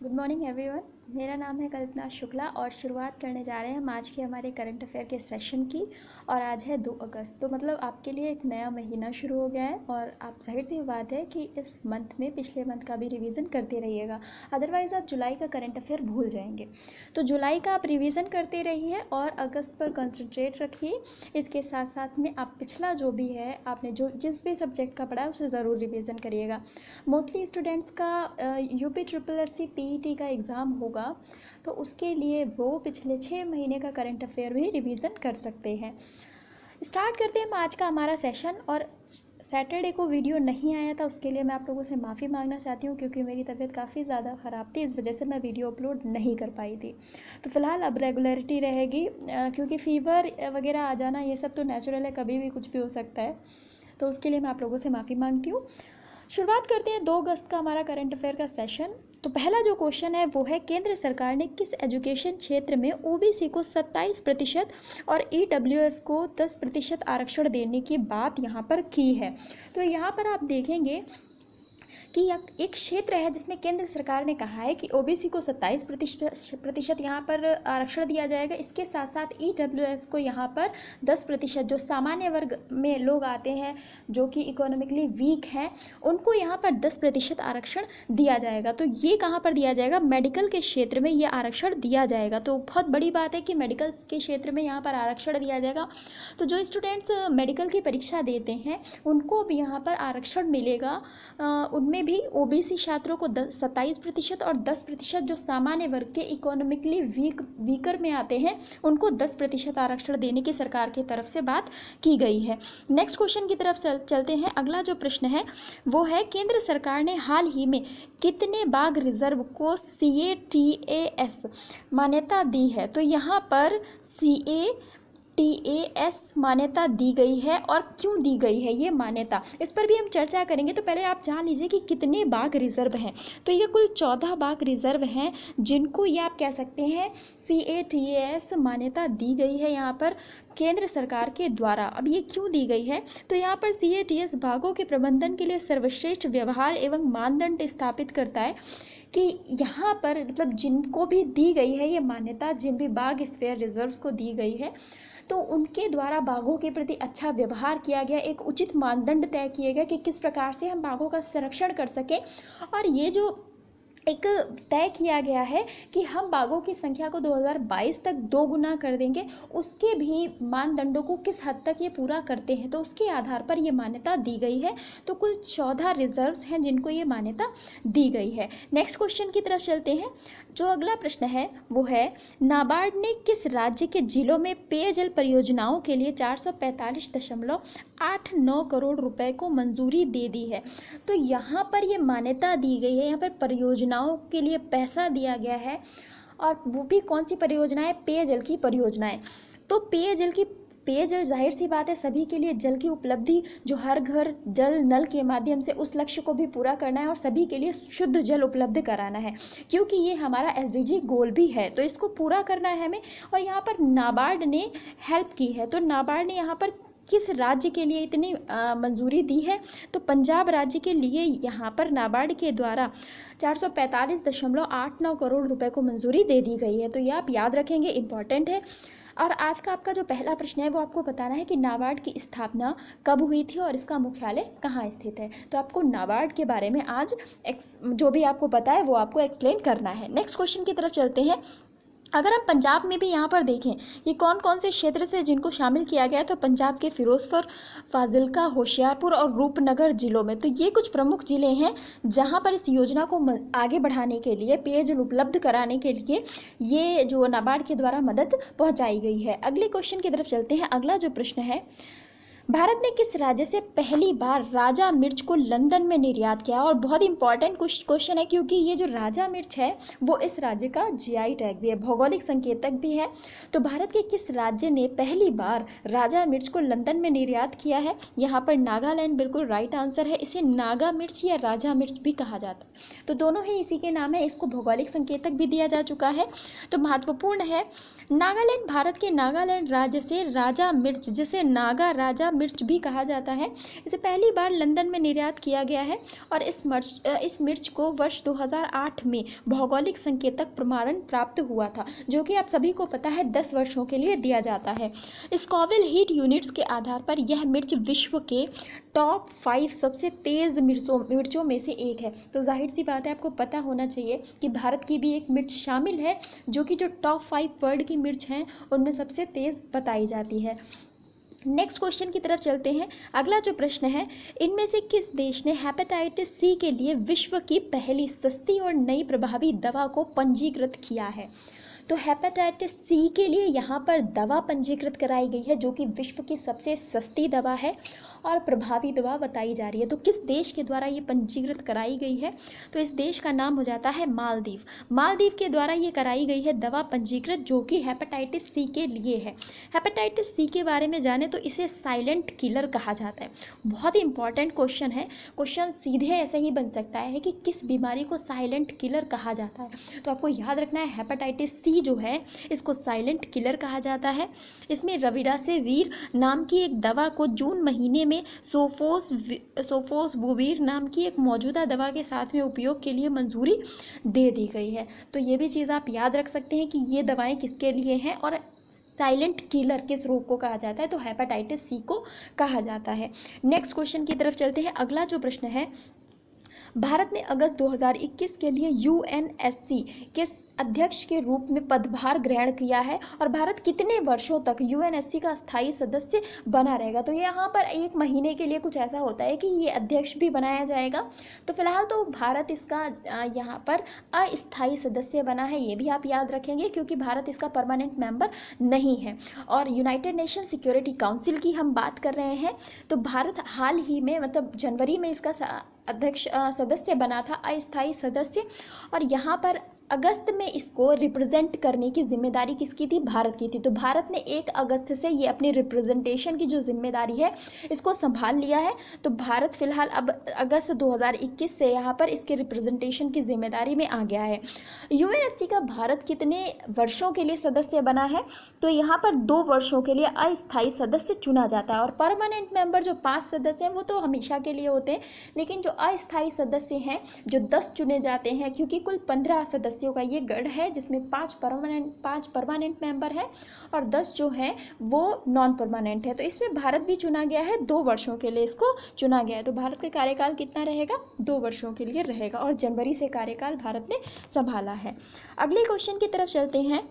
Good morning everyone. मेरा नाम है कल्पना शुक्ला और शुरुआत करने जा रहे हैं हम आज के हमारे करंट अफेयर के सेशन की। और आज है 2 अगस्त, तो मतलब आपके लिए एक नया महीना शुरू हो गया है और आप जाहिर सी बात है कि इस मंथ में पिछले मंथ का भी रिवीजन करते रहिएगा, अदरवाइज़ आप जुलाई का करंट अफेयर भूल जाएंगे। तो जुलाई का आप रिवीजन करते रहिए और अगस्त पर कंसंट्रेट रखिए। इसके साथ साथ में आप पिछला जो भी है आपने जो जिस भी सब्जेक्ट का पढ़ा है उसे ज़रूर रिवीजन करिएगा। मोस्टली स्टूडेंट्स का यूपी SSC PET का एग्ज़ाम होगा, तो उसके लिए वो पिछले 6 महीने का करंट अफेयर भी रिवीजन कर सकते हैं। स्टार्ट करते हैं हम आज का हमारा सेशन। और सैटरडे को वीडियो नहीं आया था, उसके लिए मैं आप लोगों से माफ़ी मांगना चाहती हूँ क्योंकि मेरी तबीयत काफ़ी ज़्यादा ख़राब थी, इस वजह से मैं वीडियो अपलोड नहीं कर पाई थी। तो फ़िलहाल अब रेगुलरिटी रहेगी, क्योंकि फ़ीवर वगैरह आ जाना ये सब तो नेचुरल है, कभी भी कुछ भी हो सकता है, तो उसके लिए मैं आप लोगों से माफ़ी मांगती हूँ। शुरुआत करते हैं 2 अगस्त का हमारा करंट अफेयर का सेशन। तो पहला जो क्वेश्चन है वो है, केंद्र सरकार ने किस एजुकेशन क्षेत्र में OBC को 27% और EWS को 10% आरक्षण देने की बात यहाँ पर की है। तो यहाँ पर आप देखेंगे कि एक क्षेत्र है जिसमें केंद्र सरकार ने कहा है कि OBC को 27% यहाँ पर आरक्षण दिया जाएगा। इसके साथ साथ EWS को यहाँ पर 10%, जो सामान्य वर्ग में लोग आते हैं जो कि इकोनॉमिकली वीक हैं, उनको यहाँ पर 10% आरक्षण दिया जाएगा। तो ये कहाँ पर दिया जाएगा? मेडिकल के क्षेत्र में ये आरक्षण दिया जाएगा। तो बहुत बड़ी बात है कि मेडिकल के क्षेत्र में यहाँ पर आरक्षण दिया जाएगा। तो जो स्टूडेंट्स मेडिकल की परीक्षा देते हैं उनको भी यहाँ पर आरक्षण मिलेगा। उनमें भी OBC छात्रों को 27% और 10% जो सामान्य वर्ग के इकोनॉमिकली वीकर में आते हैं उनको 10% आरक्षण देने की सरकार की तरफ से बात की गई है। नेक्स्ट क्वेश्चन की तरफ चलते हैं। अगला जो प्रश्न है वो है, केंद्र सरकार ने हाल ही में कितने बाघ रिजर्व को CATAS मान्यता दी है? तो यहाँ पर CATAS मान्यता दी गई है और क्यों दी गई है ये मान्यता, इस पर भी हम चर्चा करेंगे। तो पहले आप जान लीजिए कि कितने बाघ रिजर्व हैं। तो ये कुल 14 बाघ रिजर्व हैं जिनको ये आप कह सकते हैं CATAS मान्यता दी गई है यहाँ पर केंद्र सरकार के द्वारा। अब ये क्यों दी गई है? तो यहाँ पर CATAS बाघों के प्रबंधन के लिए सर्वश्रेष्ठ व्यवहार एवं मानदंड स्थापित करता है कि यहाँ पर मतलब जिनको भी दी गई है ये मान्यता, जिन भी बाघ स्फीयर रिजर्व्स को दी गई है, तो उनके द्वारा बाघों के प्रति अच्छा व्यवहार किया गया, एक उचित मानदंड तय किए गए कि किस प्रकार से हम बाघों का संरक्षण कर सकें। और ये जो एक तय किया गया है कि हम बाघों की संख्या को 2022 तक 2 गुना कर देंगे, उसके भी मानदंडों को किस हद तक ये पूरा करते हैं, तो उसके आधार पर ये मान्यता दी गई है। तो कुल 14 रिजर्व्स हैं जिनको ये मान्यता दी गई है। नेक्स्ट क्वेश्चन की तरफ चलते हैं। जो अगला प्रश्न है वो है, नाबार्ड ने किस राज्य के जिलों में पेयजल परियोजनाओं के लिए 445.89 करोड़ रुपए को मंजूरी दे दी है? तो यहाँ पर ये मान्यता दी गई है, यहाँ पर परियोजनाओं के लिए पैसा दिया गया है, और वो भी कौन सी परियोजनाएं? पेयजल की परियोजनाएं। तो पेयजल जाहिर सी बात है सभी के लिए जल की उपलब्धि, जो हर घर जल नल के माध्यम से उस लक्ष्य को भी पूरा करना है और सभी के लिए शुद्ध जल उपलब्ध कराना है, क्योंकि ये हमारा SDG गोल भी है, तो इसको पूरा करना है हमें। और यहाँ पर नाबार्ड ने हेल्प की है। तो नाबार्ड ने यहाँ पर किस राज्य के लिए इतनी मंजूरी दी है? तो पंजाब राज्य के लिए यहाँ पर नाबार्ड के द्वारा 445.89 करोड़ रुपए को मंजूरी दे दी गई है। तो ये आप याद रखेंगे, इम्पॉर्टेंट है। और आज का आपका जो पहला प्रश्न है वो आपको बताना है कि नाबार्ड की स्थापना कब हुई थी और इसका मुख्यालय कहाँ स्थित है। तो आपको नाबार्ड के बारे में आज जो भी आपको पता है वो आपको एक्सप्लेन करना है। नेक्स्ट क्वेश्चन की तरफ चलते हैं। अगर हम पंजाब में भी यहाँ पर देखें कि कौन कौन से क्षेत्र थे जिनको शामिल किया गया, तो पंजाब के फिरोजपुर, फाजिलका, होशियारपुर और रूपनगर जिलों में। तो ये कुछ प्रमुख जिले हैं जहाँ पर इस योजना को आगे बढ़ाने के लिए, पेयजल उपलब्ध कराने के लिए ये जो नाबार्ड के द्वारा मदद पहुँचाई गई है। अगले क्वेश्चन की तरफ चलते हैं। अगला जो प्रश्न है, भारत ने किस राज्य से पहली बार राजा मिर्च को लंदन में निर्यात किया? और बहुत इंपॉर्टेंट क्वेश्चन है क्योंकि ये जो राजा मिर्च है वो इस राज्य का GI टैग भी है, भौगोलिक संकेतक भी है। तो भारत के किस राज्य ने पहली बार राजा मिर्च को लंदन में निर्यात किया है? यहाँ पर नागालैंड बिल्कुल राइट आंसर है। इसे नागा मिर्च या राजा मिर्च भी कहा जाता है, तो दोनों ही इसी के नाम है। इसको भौगोलिक संकेतक भी दिया जा चुका है, तो महत्वपूर्ण है। नागालैंड भारत के नागालैंड राज्य से राजा मिर्च, जिसे नागा राजा मिर्च भी कहा जाता है। इसे पहली बार लंदन में निर्यात किया गया है और इस मिर्च को वर्ष 2008 में भौगोलिक संकेतक प्रमाणन प्राप्त हुआ था, जो कि आप सभी को पता है 10 वर्षों के लिए दिया जाता है। स्कॉविल हीट यूनिट्स के आधार पर यह मिर्च विश्व के टॉप 5 सबसे तेज़ मिर्चों में से एक है। तो जाहिर सी बात है, आपको पता होना चाहिए कि भारत की भी एक मिर्च शामिल है, जो कि जो टॉप 5 वर्ल्ड की मिर्च हैं उनमें सबसे तेज़ बताई जाती है। नेक्स्ट क्वेश्चन की तरफ चलते हैं। अगला जो प्रश्न है, इनमें से किस देश ने हेपेटाइटिस सी के लिए विश्व की पहली सस्ती और नई प्रभावी दवा को पंजीकृत किया है? तो हेपेटाइटिस सी के लिए यहाँ पर दवा पंजीकृत कराई गई है, जो कि विश्व की सबसे सस्ती दवा है और प्रभावी दवा बताई जा रही है। तो किस देश के द्वारा ये पंजीकृत कराई गई है? तो इस देश का नाम हो जाता है मालदीव। मालदीव के द्वारा ये कराई गई है दवा पंजीकृत, जो कि हेपेटाइटिस सी के लिए है। हेपेटाइटिस सी के बारे में जाने तो इसे साइलेंट किलर कहा जाता है। बहुत ही इंपॉर्टेंट क्वेश्चन है। क्वेश्चन सीधे ऐसे ही बन सकता है कि किस बीमारी को साइलेंट किलर कहा जाता है। तो आपको याद रखना है, हेपेटाइटिस सी जो है इसको साइलेंट किलर कहा जाता है। इसमें रविडासिविर नाम की एक दवा को जून महीने में सोफोसबुवीर नाम की एक मौजूदा दवा के साथ में उपयोग के लिए मंजूरी दे दी गई है। तो ये भी चीज़ आप याद रख सकते हैं कि ये दवाएं किसके लिए हैं और साइलेंट किलर किस रोग को कहा जाता है? तो हेपेटाइटिस सी को कहा जाता है। नेक्स्ट क्वेश्चन की तरफ चलते हैं। अगला जो प्रश्न है, भारत ने अगस्त 2021 के लिए यूएनएससी के अध्यक्ष के रूप में पदभार ग्रहण किया है और भारत कितने वर्षों तक यूएनएससी का स्थायी सदस्य बना रहेगा? तो यहाँ पर 1 महीने के लिए कुछ ऐसा होता है कि ये अध्यक्ष भी बनाया जाएगा। तो फिलहाल तो भारत इसका यहाँ पर अस्थायी सदस्य बना है, ये भी आप याद रखेंगे, क्योंकि भारत इसका परमानेंट मेंबर नहीं है। और यूनाइटेड नेशन सिक्योरिटी काउंसिल की हम बात कर रहे हैं, तो भारत हाल ही में मतलब जनवरी में इसका अध्यक्ष सदस्य बना था, अस्थायी सदस्य। और यहाँ पर अगस्त में इसको रिप्रेजेंट करने की जिम्मेदारी किसकी थी? भारत की थी। तो भारत ने 1 अगस्त से ये अपनी रिप्रेजेंटेशन की जो जिम्मेदारी है इसको संभाल लिया है। तो भारत फिलहाल अब अगस्त 2021 से यहाँ पर इसके रिप्रेजेंटेशन की जिम्मेदारी में आ गया है। यूएनएससी का भारत कितने वर्षों के लिए सदस्य बना है? तो यहाँ पर 2 वर्षों के लिए अस्थायी सदस्य चुना जाता है और परमानेंट मेंबर जो 5 सदस्य हैं वो तो हमेशा के लिए होते हैं, लेकिन जो अस्थायी सदस्य हैं जो 10 चुने जाते हैं, क्योंकि कुल 15 सदस्यों का ये गढ़ है जिसमें 5 परमानेंट मेंबर है और 10 जो है वो नॉन परमानेंट है। तो इसमें भारत भी चुना गया है, 2 वर्षों के लिए इसको चुना गया है। तो भारत का कार्यकाल कितना रहेगा? 2 वर्षों के लिए रहेगा और जनवरी से कार्यकाल भारत ने संभाला है। अगले क्वेश्चन की तरफ चलते हैं।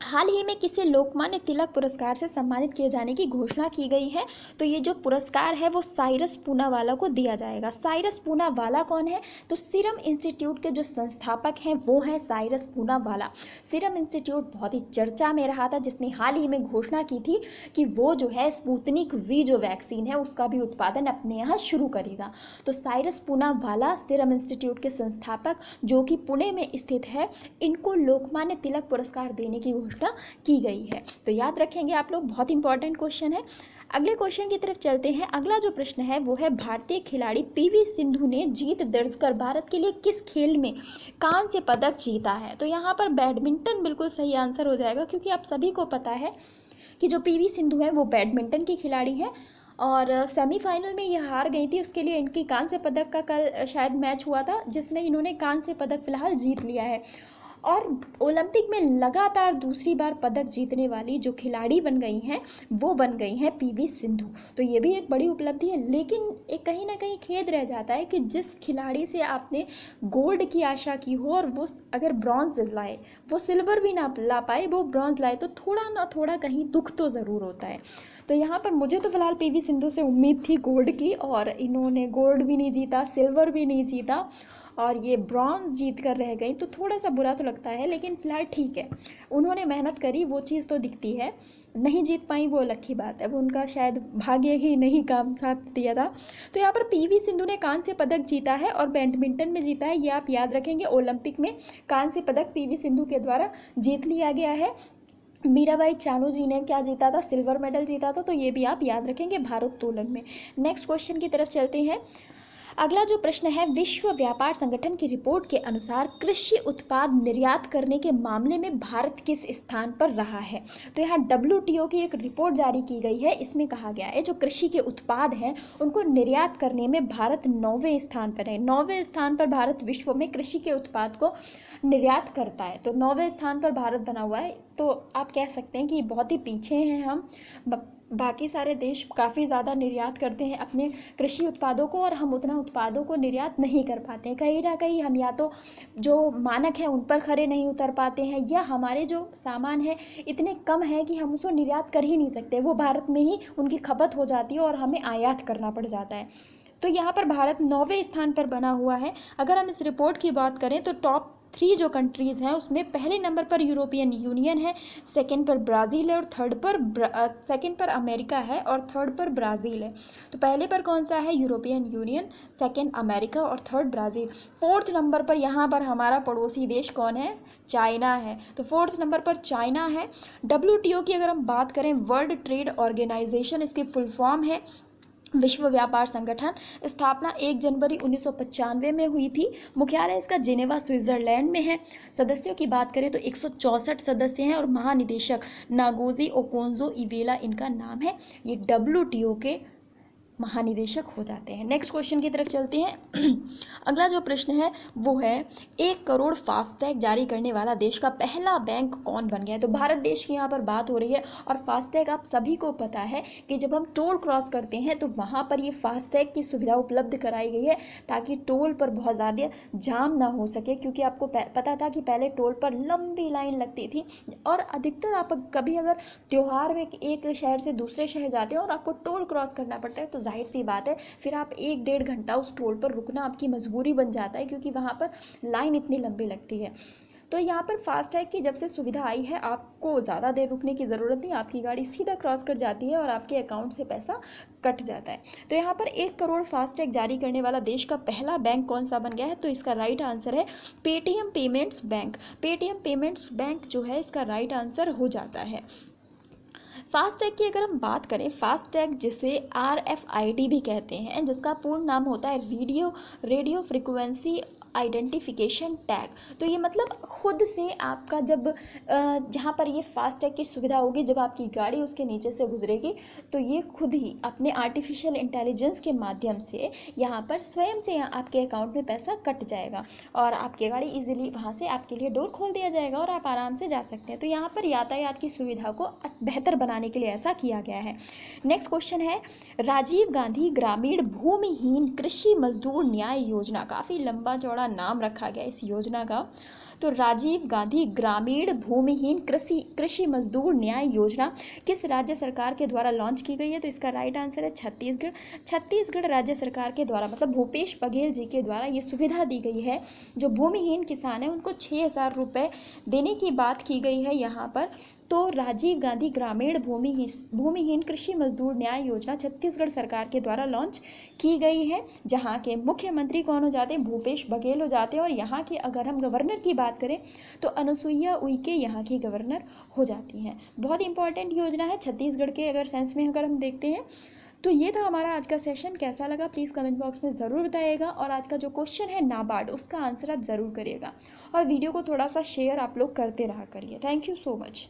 हाल ही में किसे लोकमान्य तिलक पुरस्कार से सम्मानित किए जाने की घोषणा की गई है? तो ये जो पुरस्कार है वो साइरस पूनावाला को दिया जाएगा। साइरस पूनावाला कौन है? तो सीरम इंस्टीट्यूट के जो संस्थापक हैं वो हैं साइरस पूनावाला। सीरम इंस्टीट्यूट बहुत ही चर्चा में रहा था, जिसने हाल ही में घोषणा की थी कि वो जो है स्पुतनिक वी जो वैक्सीन है उसका भी उत्पादन अपने यहाँ शुरू करेगा। तो साइरस पूनावाला सीरम इंस्टीट्यूट के संस्थापक, जो कि पुणे में स्थित है, इनको लोकमान्य तिलक पुरस्कार देने की घोषणा की गई है। तो याद रखेंगे आप लोग, बहुत इंपॉर्टेंट क्वेश्चन है। अगले क्वेश्चन की तरफ चलते हैं। अगला जो प्रश्न है वो है, भारतीय खिलाड़ी पीवी सिंधु ने जीत दर्ज कर भारत के लिए किस खेल में कांस्य पदक जीता है? तो यहाँ पर बैडमिंटन बिल्कुल सही आंसर हो जाएगा, क्योंकि आप सभी को पता है कि जो पीवी सिंधु है वो बैडमिंटन की खिलाड़ी है और सेमीफाइनल में ये हार गई थी। उसके लिए इनकी कांस्य पदक का कल शायद मैच हुआ था, जिसमें इन्होंने कांस्य पदक फिलहाल जीत लिया है और ओलंपिक में लगातार दूसरी बार पदक जीतने वाली जो खिलाड़ी बन गई हैं वो बन गई हैं पीवी सिंधु। तो ये भी एक बड़ी उपलब्धि है, लेकिन एक कहीं ना कहीं खेद रह जाता है कि जिस खिलाड़ी से आपने गोल्ड की आशा की हो और वो अगर ब्रॉन्ज लाए, वो सिल्वर भी ना ला पाए, वो ब्रॉन्ज लाए, तो थोड़ा ना थोड़ा कहीं दुख तो ज़रूर होता है। तो यहाँ पर मुझे तो फिलहाल पीवी सिंधु से उम्मीद थी गोल्ड की, और इन्होंने गोल्ड भी नहीं जीता, सिल्वर भी नहीं जीता और ये ब्रॉन्ज जीत कर रह गई। तो थोड़ा सा बुरा तो लगता है, लेकिन फ़िलहाल ठीक है, उन्होंने मेहनत करी, वो चीज़ तो दिखती है। नहीं जीत पाई वो अलग की बात है, वो उनका शायद भाग्य ही नहीं काम साथ दिया था। तो यहाँ पर पीवी सिंधु ने कांस्य पदक जीता है और बैडमिंटन में जीता है, ये आप याद रखेंगे। ओलंपिक में कांस्य पदक पीवी सिंधु के द्वारा जीत लिया गया है। मीराबाई चानू जी ने क्या जीता था? सिल्वर मेडल जीता था। तो ये भी आप याद रखेंगे भारोत्तोलन में। नेक्स्ट क्वेश्चन की तरफ चलते हैं। अगला जो प्रश्न है, विश्व व्यापार संगठन की रिपोर्ट के अनुसार कृषि उत्पाद निर्यात करने के मामले में भारत किस स्थान पर रहा है। तो यहाँ WTO की एक रिपोर्ट जारी की गई है, इसमें कहा गया है जो कृषि के उत्पाद हैं उनको निर्यात करने में भारत 9वें स्थान पर है। 9वें स्थान पर भारत विश्व में कृषि के उत्पाद को निर्यात करता है, तो 9वें स्थान पर भारत बना हुआ है। तो आप कह सकते हैं कि बहुत ही पीछे हैं हम, बाकी सारे देश काफ़ी ज़्यादा निर्यात करते हैं अपने कृषि उत्पादों को, और हम उतना उत्पादों को निर्यात नहीं कर पाते हैं। कहीं ना कहीं हम या तो जो मानक है उन पर खरे नहीं उतर पाते हैं, या हमारे जो सामान है इतने कम है कि हम उसको निर्यात कर ही नहीं सकते, वो भारत में ही उनकी खपत हो जाती है और हमें आयात करना पड़ जाता है। तो यहाँ पर भारत 9वें स्थान पर बना हुआ है। अगर हम इस रिपोर्ट की बात करें तो टॉप 3 जो कंट्रीज़ हैं उसमें पहले नंबर पर यूरोपियन यूनियन है, सेकंड पर ब्राज़ील है, और सेकंड पर अमेरिका है, और थर्ड पर ब्राज़ील है। तो पहले पर कौन सा है? यूरोपियन यूनियन, सेकंड अमेरिका और थर्ड ब्राज़ील। फोर्थ नंबर पर यहाँ पर हमारा पड़ोसी देश कौन है? चाइना है। तो फोर्थ नंबर पर चाइना है। WTO की अगर हम बात करें, वर्ल्ड ट्रेड ऑर्गेनाइजेशन इसकी फुल फॉर्म है, विश्व व्यापार संगठन। स्थापना 1 जनवरी 1995 में हुई थी। मुख्यालय इसका जिनेवा स्विट्जरलैंड में है। सदस्यों की बात करें तो 164 सदस्य हैं, और महानिदेशक नागोजी ओकोंजो इवेला इनका नाम है। ये WTO के महानिदेशक हो जाते हैं। नेक्स्ट क्वेश्चन की तरफ चलते हैं। अगला जो प्रश्न है वो है, 1 करोड़ फास्टैग जारी करने वाला देश का पहला बैंक कौन बन गया है। तो भारत देश की यहाँ पर बात हो रही है, और फास्टैग आप सभी को पता है कि जब हम टोल क्रॉस करते हैं तो वहाँ पर ये फास्टैग की सुविधा उपलब्ध कराई गई है, ताकि टोल पर बहुत ज़्यादा जाम ना हो सके। क्योंकि आपको पता था कि पहले टोल पर लंबी लाइन लगती थी, और अधिकतर आप कभी अगर त्यौहार में एक शहर से दूसरे शहर जाते हैं और आपको टोल क्रॉस करना पड़ता है, तो जाहिर सी बात है फिर आप 1-1.5 घंटा उस टोल पर रुकना आपकी मजबूरी बन जाता है, क्योंकि वहाँ पर लाइन इतनी लंबी लगती है। तो यहाँ पर फास्टैग की जब से सुविधा आई है, आपको ज़्यादा देर रुकने की ज़रूरत नहीं, आपकी गाड़ी सीधा क्रॉस कर जाती है और आपके अकाउंट से पैसा कट जाता है। तो यहाँ पर 1 करोड़ फास्टैग जारी करने वाला देश का पहला बैंक कौन सा बन गया है? तो इसका राइट आंसर है Paytm payments bank. Paytm payments bank जो है इसका राइट आंसर हो जाता है। फास्टैग की अगर हम बात करें, फास्टैग जिसे RFID भी कहते हैं, जिसका पूर्ण नाम होता है रेडियो फ्रिक्वेंसी आइडेंटिफिकेशन टैग। तो ये मतलब खुद से आपका जब जहाँ पर ये फास्टैग की सुविधा होगी, जब आपकी गाड़ी उसके नीचे से गुजरेगी, तो ये खुद ही अपने आर्टिफिशियल इंटेलिजेंस के माध्यम से यहाँ पर स्वयं से आपके अकाउंट में पैसा कट जाएगा, और आपकी गाड़ी इजीली वहाँ से आपके लिए डोर खोल दिया जाएगा और आप आराम से जा सकते हैं। तो यहाँ पर यातायात की सुविधा को बेहतर बनाने के लिए ऐसा किया गया है। नेक्स्ट क्वेश्चन है, राजीव गांधी ग्रामीण भूमिहीन कृषि मजदूर न्याय योजना, काफ़ी लंबा चौड़ा नाम रखा गया इस योजना का। तो राजीव गांधी ग्रामीण भूमिहीन कृषि मजदूर न्याय योजना किस राज्य सरकार के द्वारा लॉन्च की गई है? तो इसका राइट आंसर है छत्तीसगढ़। छत्तीसगढ़ राज्य सरकार के द्वारा, मतलब भूपेश बघेल जी के द्वारा ये सुविधा दी गई है। जो भूमिहीन किसान हैं उनको 6,000 रुपये देने की बात की गई है यहाँ पर। तो राजीव गांधी ग्रामीण भूमिहीन कृषि मजदूर न्याय योजना छत्तीसगढ़ सरकार के द्वारा लॉन्च की गई है, जहाँ के मुख्यमंत्री कौन हो जाते हैं? भूपेश बघेल हो जाते हैं। और यहाँ के अगर हम गवर्नर की बात करें तो अनुसुईया उइके यहाँ की गवर्नर हो जाती हैं। बहुत इंपॉर्टेंट योजना है छत्तीसगढ़ के अगर सेंस में अगर हम देखते हैं। तो ये था हमारा आज का सेशन। कैसा लगा प्लीज़ कमेंट बॉक्स में ज़रूर बताइएगा, और आज का जो क्वेश्चन है नाबार्ड, उसका आंसर आप ज़रूर करिएगा, और वीडियो को थोड़ा सा शेयर आप लोग करते रहा करिए। Thank you so much.